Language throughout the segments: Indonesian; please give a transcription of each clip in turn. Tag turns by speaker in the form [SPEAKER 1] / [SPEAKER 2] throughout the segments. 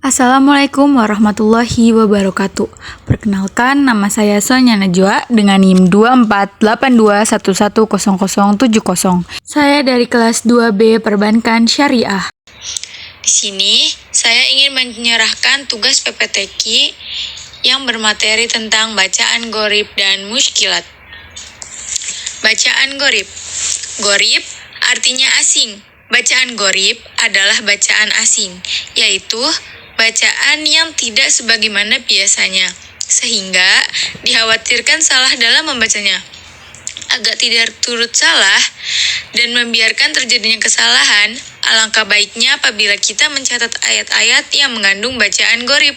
[SPEAKER 1] Assalamualaikum warahmatullahi wabarakatuh. Perkenalkan, nama saya Sonya Najwa dengan NIM 2482110070. Saya dari kelas 2B Perbankan Syariah.
[SPEAKER 2] Di sini, saya ingin menyerahkan tugas PPTQ yang bermateri tentang bacaan gharib dan muskilat. Bacaan gharib. Gharib artinya asing. Bacaan gharib adalah bacaan asing, yaitu bacaan yang tidak sebagaimana biasanya, sehingga dikhawatirkan salah dalam membacanya. Agar tidak turut salah dan membiarkan terjadinya kesalahan, alangkah baiknya apabila kita mencatat ayat-ayat yang mengandung bacaan gharib.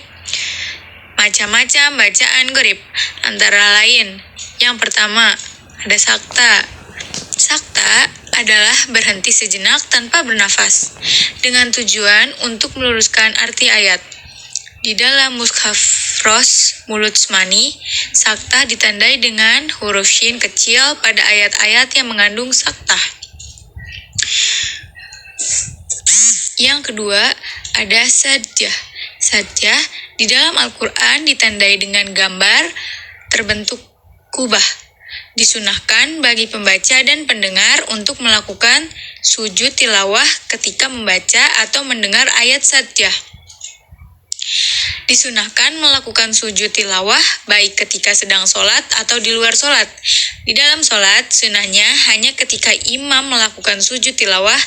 [SPEAKER 2] Macam-macam bacaan gharib, antara lain, yang pertama, ada sakta. Sakta adalah berhenti sejenak tanpa bernafas, dengan tujuan untuk meluruskan arti ayat. Di dalam mushaf Ros Mulutsmani, sakta ditandai dengan huruf shin kecil pada ayat-ayat yang mengandung sakta. Yang kedua, ada sajdah. Sajdah di dalam Al-Quran ditandai dengan gambar terbentuk kubah. Disunahkan bagi pembaca dan pendengar untuk melakukan sujud tilawah ketika membaca atau mendengar ayat sajdah. Disunahkan melakukan sujud tilawah baik ketika sedang sholat atau di luar sholat. Di dalam sholat, sunahnya hanya ketika imam melakukan sujud tilawah.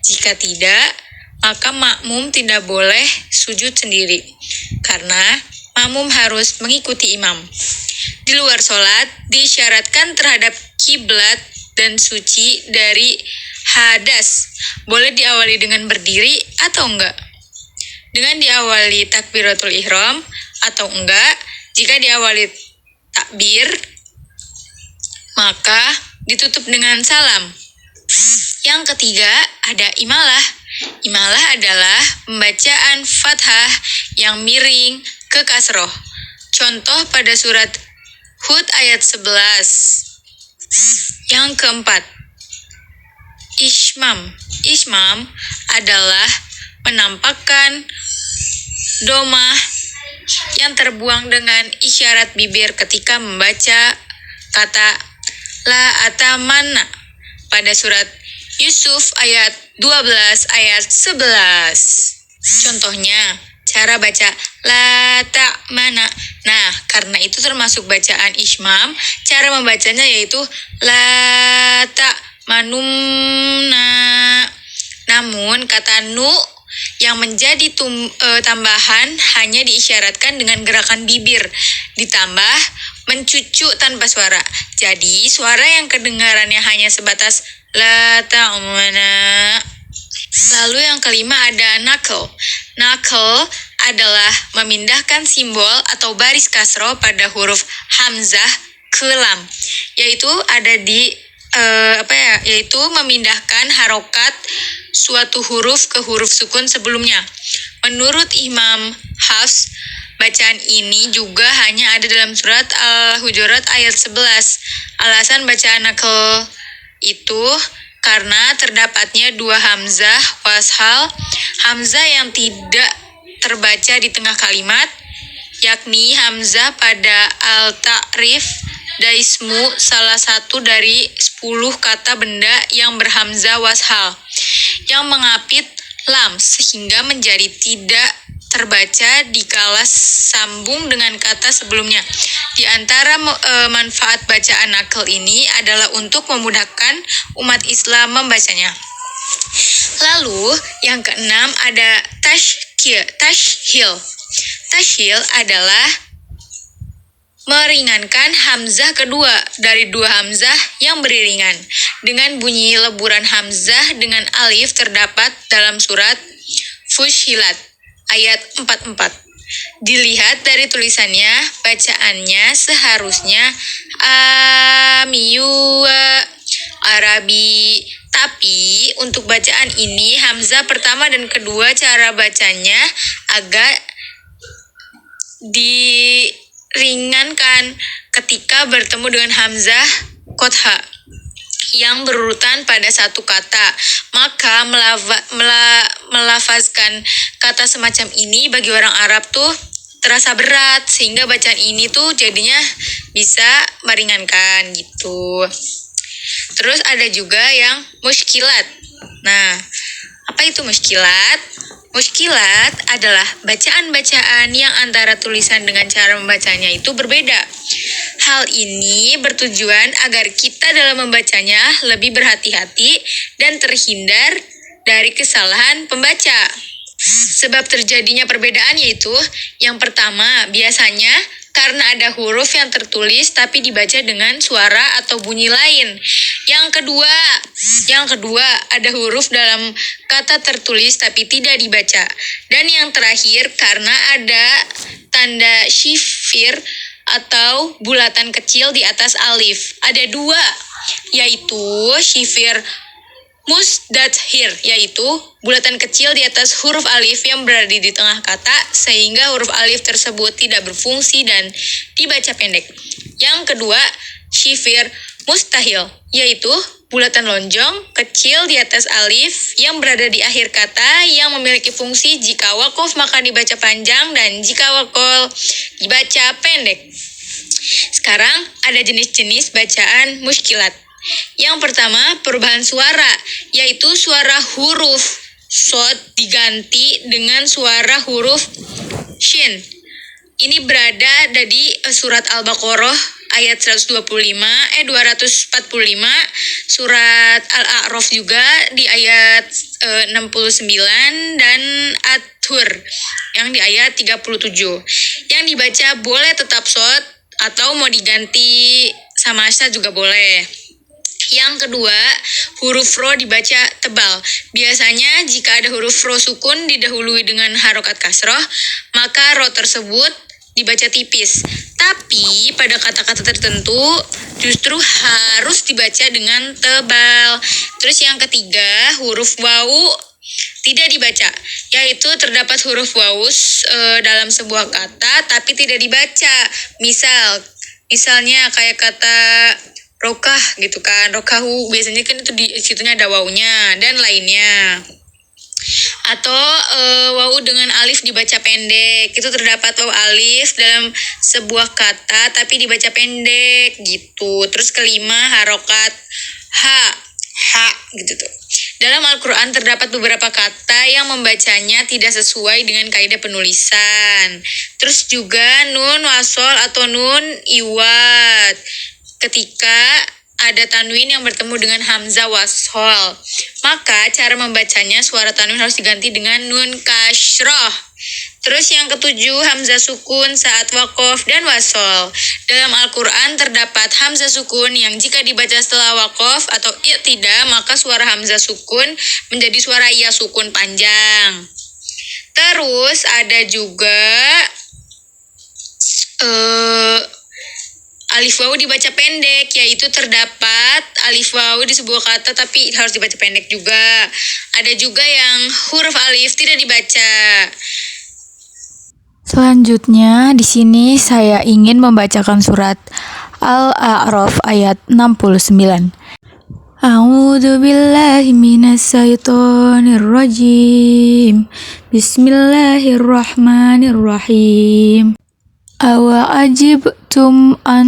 [SPEAKER 2] Jika tidak, maka makmum tidak boleh sujud sendiri, karena makmum harus mengikuti imam. Di luar sholat, disyaratkan terhadap kiblat dan suci dari hadas. Boleh diawali dengan berdiri atau enggak. Dengan diawali takbiratul ihram atau enggak. Jika diawali takbir, maka ditutup dengan salam. Yang ketiga, ada imalah. Imalah adalah pembacaan fathah yang miring ke kasroh. Contoh pada surat Hud ayat 11. Yang keempat, Ishmam. Ishmam adalah menampakkan domah yang terbuang dengan isyarat bibir ketika membaca kata la atamanna pada surat Yusuf ayat 12 ayat 11. Contohnya, cara baca la ta'mana. Nah, karena itu termasuk bacaan ishmam, cara membacanya yaitu la ta'manumna. Namun, kata nu yang menjadi tambahan hanya diisyaratkan dengan gerakan bibir, ditambah mencucu tanpa suara. Jadi, suara yang kedengarannya hanya sebatas la ta'mana. Lalu yang kelima ada nakal. Nakal adalah memindahkan simbol atau baris kasroh pada huruf hamzah ke lam, yaitu ada di yaitu memindahkan harokat suatu huruf ke huruf sukun sebelumnya. Menurut Imam Hafs, bacaan ini juga hanya ada dalam surat Al-Hujurat ayat 11. Alasan bacaan nakal itu karena terdapatnya dua hamzah washal, hamzah yang tidak terbaca di tengah kalimat, yakni hamzah pada al-ta'rif daismu, salah satu dari 10 kata benda yang berhamzah washal, yang mengapit lam sehingga menjadi tidak terbaca dikala sambung dengan kata sebelumnya. Di antara manfaat bacaan nakal ini adalah untuk memudahkan umat Islam membacanya. Lalu yang keenam ada tashhil. Tashhil adalah meringankan hamzah kedua dari dua hamzah yang beriringan dengan bunyi leburan hamzah dengan alif terdapat dalam surat Fussilat ayat 44. Dilihat dari tulisannya, bacaannya seharusnya amiyuwa Arabi. Tapi untuk bacaan ini hamzah pertama dan kedua cara bacanya agak diringankan ketika bertemu dengan hamzah qotha, yang berurutan pada satu kata. Maka melafazkan kata semacam ini bagi orang Arab tuh terasa berat, sehingga bacaan ini tuh jadinya bisa meringankan gitu. Terus ada juga yang muskilat. Nah, apa itu muskilat? Muskilat adalah bacaan-bacaan yang antara tulisan dengan cara membacanya itu berbeda. Hal ini bertujuan agar kita dalam membacanya lebih berhati-hati dan terhindar dari kesalahan pembaca. Sebab terjadinya perbedaan yaitu, yang pertama, biasanya karena ada huruf yang tertulis tapi dibaca dengan suara atau bunyi lain. Yang kedua, ada huruf dalam kata tertulis tapi tidak dibaca. Dan yang terakhir, karena ada tanda syifir atau bulatan kecil di atas alif. Ada dua, yaitu syifir musdathir, yaitu bulatan kecil di atas huruf alif yang berada di tengah kata, sehingga huruf alif tersebut tidak berfungsi dan dibaca pendek. Yang kedua, syifir mustahil, yaitu bulatan lonjong kecil di atas alif yang berada di akhir kata, yang memiliki fungsi jika wakof maka dibaca panjang dan jika wakol dibaca pendek. Sekarang ada jenis-jenis bacaan muskilat. Yang pertama, perubahan suara, yaitu suara huruf shod diganti dengan suara huruf shin. Ini berada di surat Al-Baqarah ayat 245, surat Al-A'raf juga di ayat 69, dan At-Tur yang di ayat 37. Yang dibaca boleh tetap shod atau mau diganti sama asya juga boleh. Yang kedua, huruf ro dibaca tebal. Biasanya jika ada huruf ro sukun didahului dengan harokat kasroh, maka ro tersebut dibaca tipis. Tapi pada kata-kata tertentu justru harus dibaca dengan tebal. Terus yang ketiga, huruf wawu tidak dibaca, yaitu terdapat huruf wawu dalam sebuah kata tapi tidak dibaca. Misalnya kayak kata rokah gitu kan, rokahu, biasanya kan itu di situnya ada wawunya dan lainnya. Atau wawu dengan alif dibaca pendek, itu terdapat wawu alif dalam sebuah kata tapi dibaca pendek gitu. Terus kelima, harokat ha gitu tuh. Dalam Al-Quran terdapat beberapa kata yang membacanya tidak sesuai dengan kaidah penulisan. Terus juga nun wasol atau nun iwat ketika ada tanwin yang bertemu dengan hamzah washol, maka cara membacanya suara tanwin harus diganti dengan nun kasroh. Terus yang ketujuh, hamzah sukun saat wakof dan wasol. Dalam Al-Quran terdapat hamzah sukun yang jika dibaca setelah wakof atau i'tida, maka suara hamzah sukun menjadi suara iya sukun panjang. Terus ada juga alif wawu dibaca pendek, yaitu terdapat alif wawu di sebuah kata tapi harus dibaca pendek juga. Ada juga yang huruf alif tidak dibaca.
[SPEAKER 1] Selanjutnya, di sini saya ingin membacakan surat Al-A'raf ayat 69. A'udzu billahi minasyaitonir rajim. Bismillahirrahmanirrahim. Awa ajibtum an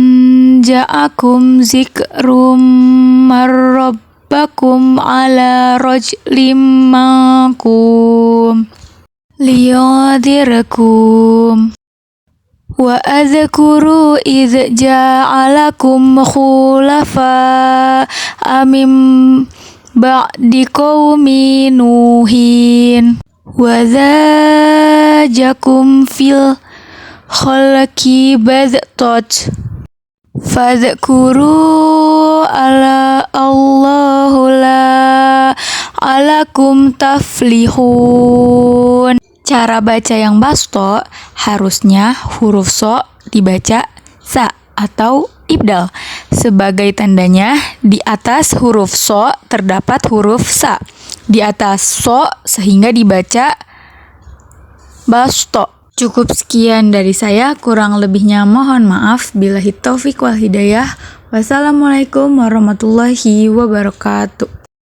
[SPEAKER 1] ja'akum zikrum marrabbakum ala rajlim makum liyadhirakum wa adhkuru idh ja'alakum khulafa amim ba'di qawmi nuhin wa zajakum fil khalaki badtot fadhkuru ala Allahu la alakum taflihun. Cara baca yang basto harusnya huruf so dibaca sa atau ibdal. Sebagai tandanya, di atas huruf so terdapat huruf sa di atas so sehingga dibaca basto. Cukup sekian dari saya, kurang lebihnya mohon maaf. Billahi taufik wal hidayah. Wassalamualaikum warahmatullahi wabarakatuh.